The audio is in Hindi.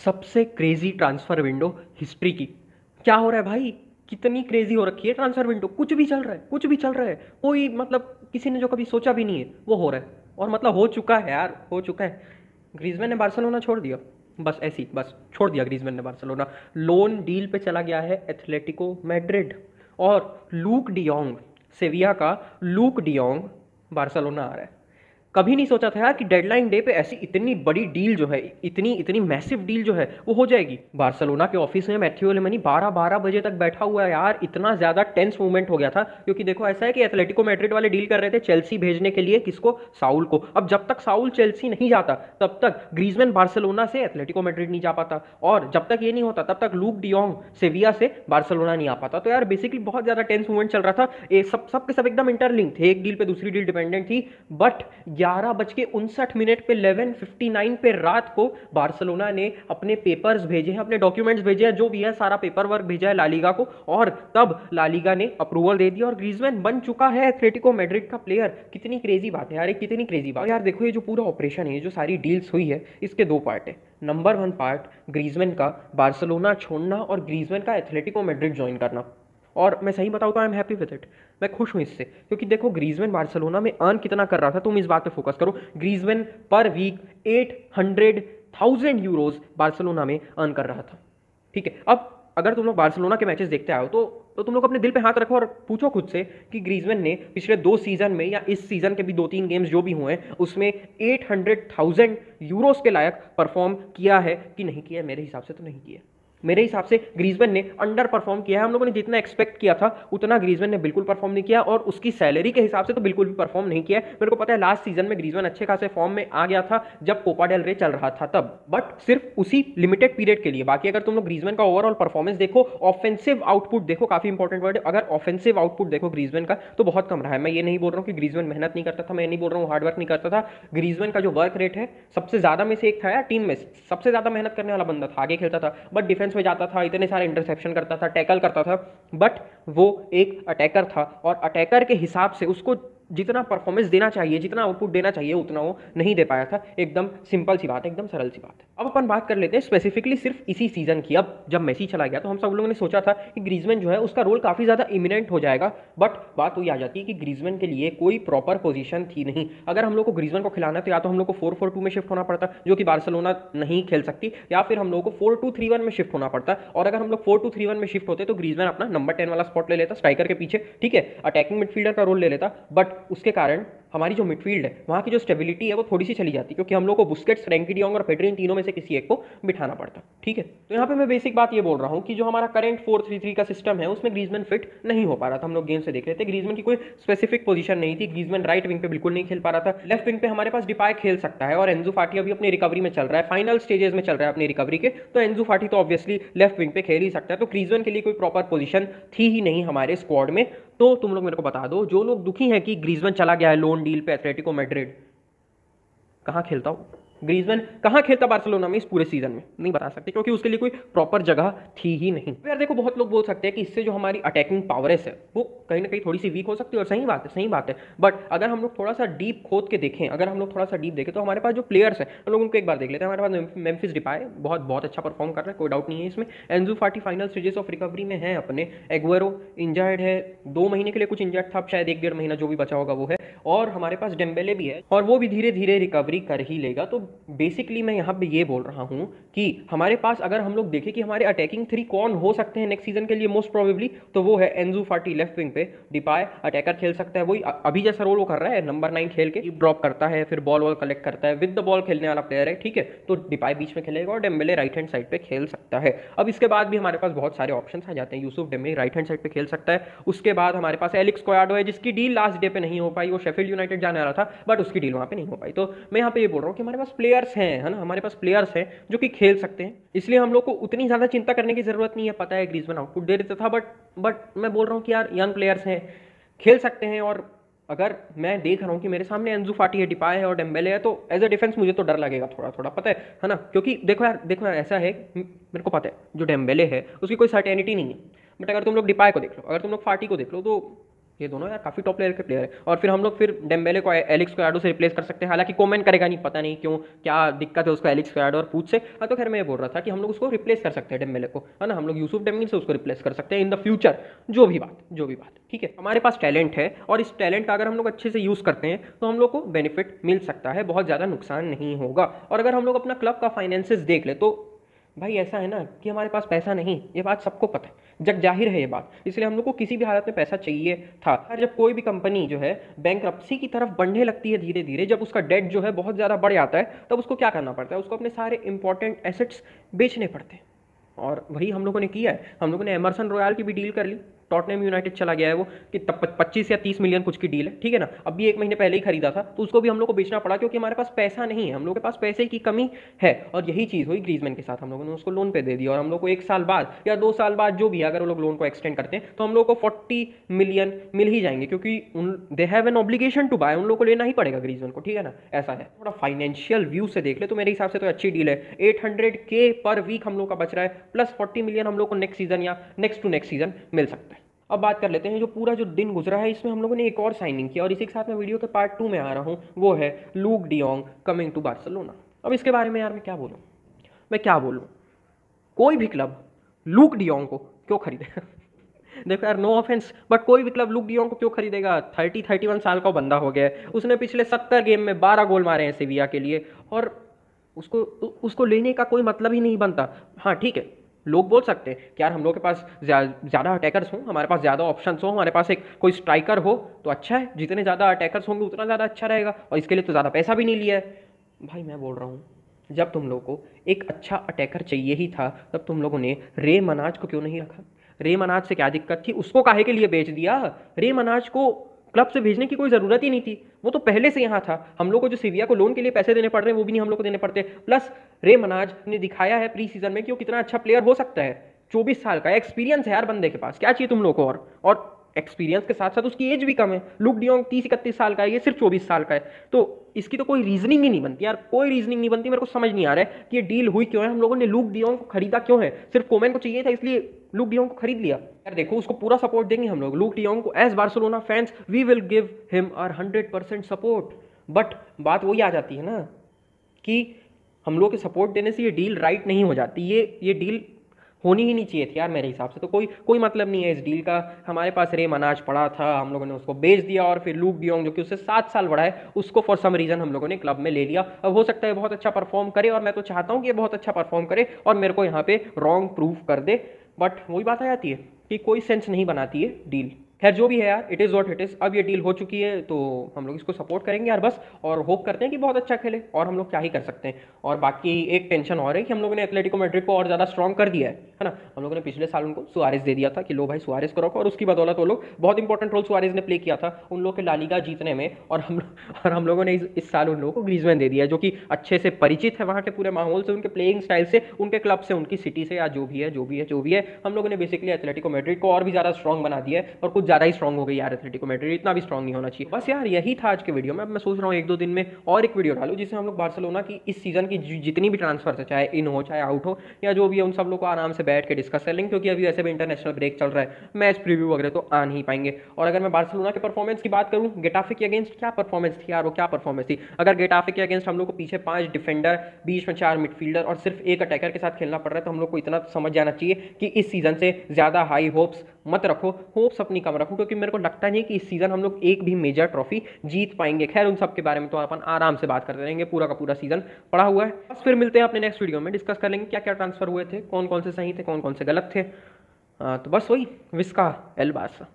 सबसे क्रेजी ट्रांसफर विंडो हिस्ट्री की। क्या हो रहा है भाई? कितनी क्रेजी हो रखी है ट्रांसफर विंडो। कुछ भी चल रहा है, कुछ भी चल रहा है। कोई मतलब किसी ने जो कभी सोचा भी नहीं है वो हो रहा है। और मतलब हो चुका है यार, हो चुका है। ग्रीजमैन ने बार्सिलोना छोड़ दिया, बस ऐसी बस छोड़ दिया ग्रीजमैन ने बार्सिलोना। लोन डील पे चला गया है एथलेटिको मैड्रिड। और लूक डियोंग, सेविया का लूक डियोंग बार्सिलोना आ रहा है। कभी नहीं सोचा था यार कि डेडलाइन डे पे ऐसी इतनी बड़ी डील जो है, इतनी इतनी मैसिव डील जो है वो हो जाएगी। बार्सिलोना के ऑफिस में मैथ्यू एलेमनी 12-12 बजे तक बैठा हुआ है यार। इतना ज्यादा टेंस मूवमेंट हो गया था क्योंकि देखो ऐसा है कि एथलेटिको मैड्रिड वाले डील कर रहे थे चेल्सी भेजने के लिए, किसको? साउल को। अब जब तक साउल चेल्सी नहीं जाता तब तक ग्रीजमैन बार्सिलोना से एथलेटिको मैड्रिड नहीं जा पाता, और जब तक ये नहीं होता तब तक लूक डियोंग सेविया से बार्सिलोना नहीं आ पाता। तो यार बेसिकली बहुत ज्यादा टेंस मूवमेंट चल रहा था। ये सब के सब एकदम इंटरलिंक थे, एक डील पे दूसरी डील डिपेंडेंट थी। बट 11:59 पे 11:59 पे रात को बार्सिलोना ने अपने पेपर्स भेजे हैं, अपने डॉक्यूमेंट्स भेजे हैं, जो भी है सारा पेपर वर्क भेजा है लालीगा को, और तब लालीगा ने अप्रूवल दे दिया और ग्रीजमैन बन चुका है एथलेटिको मैड्रिड का प्लेयर। कितनी क्रेजी बात है यार, कितनी क्रेजी बात यार। देखो ये जो पूरा ऑपरेशन है, ये जो सारी डील्स हुई है, इसके दो पार्ट है। नंबर 1 पार्ट ग्रीजमैन का बार्सिलोना छोड़ना और ग्रीजमैन का एथलेटिको मैड्रिड ज्वाइन करना। और मैं सही बताऊँ तो I am happy with it. मैं खुश हूँ इससे, क्योंकि देखो ग्रीजमैन बार्सिलोना में अर्न कितना कर रहा था, तुम इस बात पे फोकस करो। Griezmann per week 800,000 euros Barcelona में अर्न कर रहा था। ठीक है, अब अगर तुम लोग बार्सिलोना के मैचेस देखते आओ तो तुम लोग अपने दिल पे हाथ रखो और पूछो खुद से कि ग्रीजमैन ने पिछले 2 सीजन में या इस सीजन के भी 2-3 गेम्स जो भी हुए हैं उसमें 800,000 यूरोज के लायक परफॉर्म किया है कि नहीं किया? मेरे हिसाब से तो नहीं किया। मेरे हिसाब से ग्रीजमैन ने अंडर परफॉर्म किया है। हम लोगों ने जितना एक्सपेक्ट किया था उतना ग्रीजमैन ने बिल्कुल परफॉर्म नहीं किया, और उसकी सैलरी के हिसाब से तो बिल्कुल भी परफॉर्म नहीं किया है। मेरे को पता है लास्ट सीजन में ग्रीजमैन अच्छे खासे फॉर्म में आ गया था जब कोपा डेल रे चल रहा था तब, बट सिर्फ उसी लिमिटेड पीरियड के लिए। बाकी अगर तुम लोग ग्रीजमैन का ओवरऑल परफॉर्मेंस देखो, ऑफेंसिव आउटपुट देखो, काफी इंपॉर्टेंट वर्ड है, अगर ऑफेंसिव आउटपुट देखो ग्रीजमैन का तो बहुत कम रहा है। मैं ये नहीं बोल रहा हूँ कि ग्रीजमैन मेहनत नहीं करता था, मैं नहीं बोल रहा हूँ हार्डवर्क नहीं करता था। ग्रीजमैन का जो वर्क रेट है सबसे ज्यादा में से एक था यार, टीम में सबसे ज्यादा मेहनत करने वाला बंदा था, आगे खेलता था बट डिफेंस में जाता था, इतने सारे इंटरसेप्शन करता था, टैकल करता था, बट वो एक अटैकर था और अटैकर के हिसाब से उसको जितना परफॉर्मेंस देना चाहिए, जितना आउटपुट देना चाहिए उतना वो नहीं दे पाया था। एकदम सिंपल सी बात है, एकदम सरल सी बात है। अब अपन बात कर लेते हैं स्पेसिफिकली सिर्फ इसी सीजन की। अब जब मेसी चला गया तो हम सब लोगों ने सोचा था कि ग्रीजमैन जो है उसका रोल काफी ज्यादा इमिनेंट हो जाएगा, बट बात वही आ जाती है कि ग्रीजमैन के लिए कोई प्रॉपर पोजीशन थी नहीं। अगर हम लोग को ग्रीजमैन को खिलाना तो या तो हम लोग को 4-4-2 में शिफ्ट होना पड़ता, जो कि बार्सिलोना नहीं खेल सकती, या फिर हम लोगों को 4-2-3-1 में शिफ्ट होना पड़ता। और अगर हम लोग 4-2-3-1 में शिफ्ट होते तो ग्रीजमैन अपना नंबर 10 वाला स्पॉट ले लेता स्ट्राइकर के पीछे, ठीक है, अटैकिंग मिडफील्डर का रोल ले लेता, बट उसके कारण हमारी जो मिडफील्ड है वहाँ की जो स्टेबिलिटी है वो थोड़ी सी चली जाती, क्योंकि हम लोग को बुस्केट्स, फ्रैंकी डियोंग और पेड्री, इन तीनों में से किसी एक को बिठाना पड़ता। ठीक है, तो यहाँ पे मैं बेसिक बात ये बोल रहा हूँ कि जो हमारा करंट 4-3-3 का सिस्टम है उसमें ग्रीजमैन फिट नहीं हो पा रहा था। हम लोग गेम से देख रहे थे ग्रीजमैन की कोई स्पेसिफिक पोजीशन नहीं थी। ग्रीजमैन राइट विंग पे बिल्कुल नहीं खेल पा रहा था। लेफ्ट विंग पे हमारे पास डिपाय खेल सकता है और एंजू फाटी अभी अपनी रिकवरी में चल रहा है, फाइनल स्टेजेस में चल रहा है अपनी रिकवरी के, तो एंजू फाटी तो ऑब्वियसली लेफ्ट विंग पे खेल ही सकता है। तो ग्रीजमैन के लिए कोई प्रॉपर पोजीशन थी ही नहीं हमारे स्क्वाड में। तो तुम लोग मेरे को बता दो, जो लोग दुखी हैं कि ग्रीजमैन चला गया है लोन डील पे एथलेटिको मैड्रिड, कहां खेलता हूं ग्रीजमैन, कहां खेलता बार्सिलोना में इस पूरे सीजन में? नहीं बता सकते, क्योंकि उसके लिए कोई प्रॉपर जगह थी ही नहीं। तो यार देखो, बहुत लोग बोल सकते हैं कि इससे जो हमारी अटैकिंग पावरेस है वो कहीं ना कहीं थोड़ी सी वीक हो सकती है, और सही बात है, सही बात है। बट अगर हम लोग थोड़ा सा डीप खोद के देखें, अगर हम लोग थोड़ा सा डीप देखें तो हमारे पास जो प्लेयर्स हैं हम लोग उनको एक बार देख लेते हैं। हमारे पास मेम्फिस डिपाय बहुत बहुत अच्छा परफॉर्म कर रहा है, कोई डाउट नहीं है इसमें। एंजू फाटी फाइनल स्टेजेस ऑफ रिकवरी में है अपने। एग्वेरो इंजर्ड है, 2 महीने के लिए कुछ इंजर्ड था, अब शायद 1-1.5 महीना जो भी बचा होगा वो है। और हमारे पास डेम्बेले भी है और वो भी धीरे धीरे रिकवरी कर ही लेगा। तो बेसिकली मैं यहाँ पे ये बोल रहा हूँ कि हमारे पास अगर हम लोग देखें कि हमारे अटैकिंग 3 कौन हो सकते हैं नेक्स्ट सीजन के लिए मोस्ट प्रोबेबली, तो वो है एंजू फाटी लेफ्ट विंग पे, डिपाय अटैकर खेल सकता है, वही अभी जैसा रोल वो कर रहा है, नंबर 9 खेल के ड्रॉप करता है, फिर बॉल वॉल कलेक्ट करता है, विद द बॉल खेलने वाला प्लेयर है, ठीक है। तो डिपाय बीच में खेलेगा और डेम्बेले राइट हैंड साइड पे खेल सकता है। अब इसके बाद भी हमारे पास बहुत सारे ऑप्शन आ जाते हैं। Yusuf Dembélé right hand side पे खेल सकता है। उसके बाद हमारे पास एलेक्स कोयाडो है, जिसकी डील लास्ट डे पे नहीं हो पाई, वो शेफील्ड यूनाइटेड जाने वाला था बट उसकी डील वहां पे नहीं हो पाई। तो मैं यहाँ पे ये बोल रहा हूँ कि हमारे पास प्लेयर्स हैं, है ना, हमारे पास प्लेयर्स हैं जो कि खेल सकते हैं, इसलिए हम लोग को उतनी ज्यादा चिंता करने की जरूरत नहीं है। पता है ग्रीजमैन आउटपुट दे देता था, बट मैं बोल रहा हूँ कि यार यंग प्लेयर्स हैं, खेल सकते हैं। और अगर मैं देख रहा हूँ कि मेरे सामने एंजू फाटी है, डिपाय है और डेम्बेले है, तो एज अ डिफेंस मुझे तो डर लगेगा थोड़ा थोड़ा, पता है ना। क्योंकि देखो यार, देखो यार, ऐसा है मेरे को पता है जो डेम्बेले है उसकी कोई सर्टेनिटी नहीं है, बट अगर तुम लोग डिपाय को देख लो, अगर तुम लोग फाटी को देख लो, तो ये दोनों यार काफ़ी टॉप लेवल के प्लेयर है। और फिर हम लोग फिर डेम्बेले को एलेक्स क्वाड्रो से रिप्लेस कर सकते हैं, हालांकि कोमैन करेगा नहीं, पता नहीं क्यों, क्या दिक्कत है उसको एलेक्स क्वाड्रो और पूछ से। हाँ तो खैर मैं ये बोल रहा था कि हम लोग उसको रिप्लेस कर सकते हैं डेम्बेले को, है ना, हम लोग यूसुफ डेमिंग से उसको रिप्लेस कर सकते हैं इन द फ्यूचर। जो भी बात ठीक है, हमारे पास टैलेंट है और इस टैलेंट का अगर हम लोग अच्छे से यूज़ करते हैं तो हम लोग को बेनिफिट मिल सकता है, बहुत ज़्यादा नुकसान नहीं होगा। और अगर हम लोग अपना क्लब का फाइनेंसेस देख ले तो भाई ऐसा है ना कि हमारे पास पैसा नहीं, ये बात सबको पता है, जग जाहिर है ये बात, इसलिए हम लोग को किसी भी हालत में पैसा चाहिए था। और जब कोई भी कंपनी जो है बैंकरप्सी की तरफ बढ़ने लगती है धीरे धीरे, जब उसका डेट जो है बहुत ज़्यादा बढ़ जाता है, तब उसको क्या करना पड़ता है, उसको अपने सारे इंपॉर्टेंट एसेट्स बेचने पड़ते हैं। और वही हम लोगों ने किया है, हम लोगों ने एमरसन रॉयल की भी डील कर ली, टॉटनहम यूनाइटेड चला गया है वो, कि तब 25 या 30 मिलियन कुछ की डील है, ठीक है ना, अभी 1 महीने पहले ही खरीदा था, तो उसको भी हम लोग को बेचना पड़ा क्योंकि हमारे पास पैसा नहीं है, हम लोग के पास पैसे की कमी है। और यही चीज़ हुई ग्रीजमैन के साथ, हम लोगों ने उसको लोन पे दे दिया और हम लोग को 1 साल बाद या 2 साल बाद जो भी है, अगर वो लोग लोन को एक्सटेंड करते हैं तो हम लोग को 40 मिलियन मिल ही जाएंगे, क्योंकि they have an obligation to buy, उन लोग को लेना ही पड़ेगा ग्रीजमैन को, ठीक है ना, ऐसा है। थोड़ा फाइनेंशियल व्यू से देख ले तो मेरे हिसाब से तो अच्छी डील है। 800K पर वीक हम लोग का बच रहा है, प्लस 40 मिलियन हम लोग को नेक्स्ट सीजन या नेक्स्ट टू नेक्स्ट सीजन मिल सकता है। अब बात कर लेते हैं जो पूरा जो दिन गुजरा है, इसमें हम लोगों ने एक और साइनिंग किया और इसी के साथ मैं वीडियो के पार्ट 2 में आ रहा हूँ, वो है Luuk de Jong coming to Barcelona. अब इसके बारे में यार मैं क्या बोलूँ, कोई भी क्लब लूक डियोंग को क्यों खरीदे देखो यार, नो ऑफेंस, बट कोई भी क्लब लूक डियोंग को क्यों खरीदेगा, 31 साल का बंदा हो गया है, उसने पिछले 70 गेम में 12 गोल मारे हैं सेविया के लिए, और उसको लेने का कोई मतलब ही नहीं बनता। हाँ ठीक है, लोग बोल सकते हैं कि यार हम लोग के पास ज़्यादा अटैकर्स हों, हमारे पास ज़्यादा ऑप्शंस हो, हमारे पास एक कोई स्ट्राइकर हो तो अच्छा है, जितने ज़्यादा अटैकर्स होंगे उतना ज़्यादा अच्छा रहेगा, और इसके लिए तो ज़्यादा पैसा भी नहीं लिया है। भाई मैं बोल रहा हूँ, जब तुम लोग को एक अच्छा अटैकर चाहिए ही था, तब तुम लोगों ने रे मनाज को क्यों नहीं रखा? रे मनाज से क्या दिक्कत थी, उसको काहे के लिए बेच दिया? रे मनाज को क्लब से भेजने की कोई ज़रूरत ही नहीं थी, वो तो पहले से यहाँ था। हम लोग को जो सिविया को लोन के लिए पैसे देने पड़ रहे हैं वो भी नहीं हम लोग को देने पड़ते, प्लस रे मनाज ने दिखाया है प्री सीजन में कि वो कितना अच्छा प्लेयर हो सकता है। 24 साल का एक्सपीरियंस है यार बंदे के पास, क्या चाहिए तुम लोग को? और एक्सपीरियंस के साथ साथ उसकी एज भी कम है, लुक डियोंग 30-31 साल का है, ये सिर्फ 24 साल का है, तो इसकी तो कोई रीजनिंग ही नहीं बनती यार, कोई रीजनिंग नहीं बनती। मेरे को समझ नहीं आ रहा है कि ये डील हुई क्यों है, हम लोगों ने लुक डियोंग को खरीदा क्यों है? सिर्फ कोमैन को चाहिए था इसलिए लुक डियोंग को खरीद लिया? यार देखो, उसको पूरा सपोर्ट देंगे हम लोग, लुक डियोंग को as Barcelona fans we will give him our 100% support. But बात वही आ जाती है ना कि हम लोग के सपोर्ट देने से ये डील राइट नहीं हो जाती, ये डील होनी ही नहीं चाहिए थी यार मेरे हिसाब से। तो कोई मतलब नहीं है इस डील का। हमारे पास रेम अनाज पड़ा था, हम लोगों ने उसको बेच दिया, और फिर लूक डियोंग जो कि उससे 7 साल बड़ा है, उसको फॉर सम रीजन हम लोगों ने क्लब में ले लिया। अब हो सकता है बहुत अच्छा परफॉर्म करे, और मैं तो चाहता हूँ कि ये बहुत अच्छा परफॉर्म करे और मेरे को यहाँ पे रॉन्ग प्रूफ कर दे, बट वही बात आ जाती है कि कोई सेंस नहीं बनाती है डील। खैर जो भी है यार, it is what it is. अब ये डील हो चुकी है तो हम लोग इसको सपोर्ट करेंगे यार बस, और होप करते हैं कि बहुत अच्छा खेले, और हम लोग क्या ही कर सकते हैं। और बाकी एक टेंशन और है कि हम लोगों ने एथलेटिको मैड्रिड को और ज़्यादा स्ट्रॉन्ग कर दिया है ना। हम लोगों ने पिछले साल उनको सुआरेज दे दिया था कि लो भाई सुआरेज को रखो, और उसकी बदौलत वो लोग बहुत इंपॉर्टेंट रोल सुआरेज ने प्ले किया था उन लोग के ला लीगा जीतने में, और हम लोगों ने इस साल उन लोगों को ग्रीजमैन दे दिया है, जो कि अच्छे से परिचित है वहाँ के पूरे माहौल से, उनके प्लेइंग स्टाइल से, उनके क्लब से, उनकी सिटी से, या जो भी है। हम लोगों ने बेसिकली एथलेटिको मैड्रिड को और भी ज़्यादा स्ट्रॉन्ग बना दिया है, और कुछ ज़्यादा ही स्ट्रॉन्ग हो गई यार एथलेटिको मैड्रिड, इतना भी स्ट्रॉन्ग नहीं होना चाहिए। बस यार यही था आज के वीडियो में। अब मैं सोच रहा हूँ 1-2 दिन में और एक वीडियो डालूँ जिसमें हम लोग बार्सिलोना की इस सीजन की जितनी भी ट्रांसफर है, चाहे इन हो चाहे आउट हो या जो भी है, उन सब लोग को आराम से बैठ के डिस्कस कर लेंगे, क्योंकि अभी वैसे भी इंटरनेशनल ब्रेक चल रहा है, मैच प्रीव्यू वगैरह तो आ नहीं पाएंगे। और अगर मैं बार्सिलोना के परफॉर्मेंस की बात करूँ, गेटाफे के अगेंस्ट क्या परफॉर्मेंस थी यार, वो क्या परफॉर्मेंस थी। अगर गेटाफे के अगेंस्ट हम लोग को पीछे 5 डिफेंडर, बीच में 4 मिडफील्डर और सिर्फ एक अटैकर के साथ खेलना पड़ रहा है, तो हम लोग को इतना समझ जाना चाहिए कि इस सीजन से ज़्यादा हाई होप्स मत रखो, होप्स अपनी कम रखो, क्योंकि मेरे को लगता नहीं कि इस सीजन हम लोग एक भी मेजर ट्रॉफी जीत पाएंगे। खैर उन सब के बारे में तो अपन आराम से बात करते रहेंगे, पूरा का पूरा सीजन पड़ा हुआ है। बस फिर मिलते हैं अपने नेक्स्ट वीडियो में, डिस्कस कर लेंगे क्या क्या ट्रांसफर हुए थे, कौन कौन से सही थे, कौन कौन से गलत थे। तो बस वही, विस्का एल बार्सा।